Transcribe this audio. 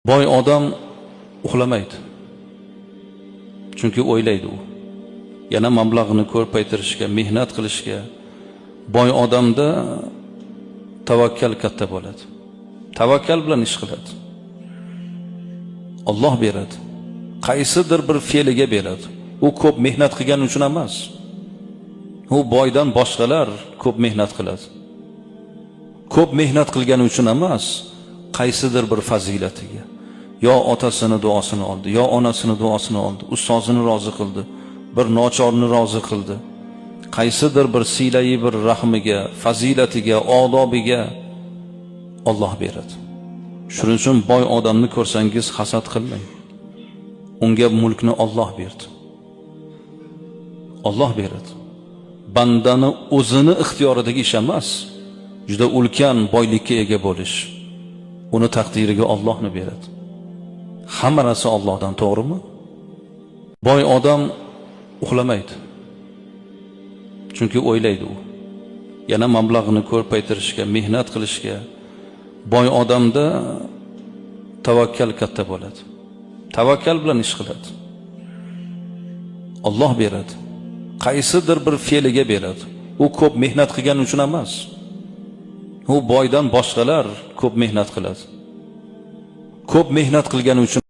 Boy odam uxlamaydi. Chunki o'ylaydi u. Yana mablag'ini ko'paytirishga, mehnat qilishga. Boy odamda tavakkal katta bo'ladi. Tavakkal bilan ish qiladi. Alloh beradi. Qaysidir bir fe'liga beradi. U ko'p mehnat qilgani uchun emas. U boydan boshqalar ko'p mehnat qiladi. Ko'p mehnat qilgani uchun emas, qaysidir bir fazilatiga. Yo otasini duosini oldi, yo onasini duosini oldi, ustozini rozi qildi, bir nochorni rozi qildi. Qaysidir bir siylai bir rahmiga, fazilatiga, odobiga Alloh beradi. Shuning uchun boy odamni ko'rsangiz hasad qilmang. Unga mulkni Alloh berdi. Alloh beradi. Bandani o'zini ixtiyoridagi ish emas, juda ulkan boylikka ega bo'lish. Uni taqdiriga Allohni beradi. Hamma narsa Allohdan, to'g'rimi? Boy odam uxlamaydi. Chunki o'ylaydi u. Yana mablag'ini ko'paytirishga, mehnat qilishga. Boy odamda tavakkal katta bo'ladi. Tavakkal bilan ish qiladi. Alloh beradi. Qaysidir bir fe'liga beradi. U ko'p mehnat qilgani uchun emas. U boydan boshqalar ko'p mehnat qiladi. Ko'p mehnat qilgani uchun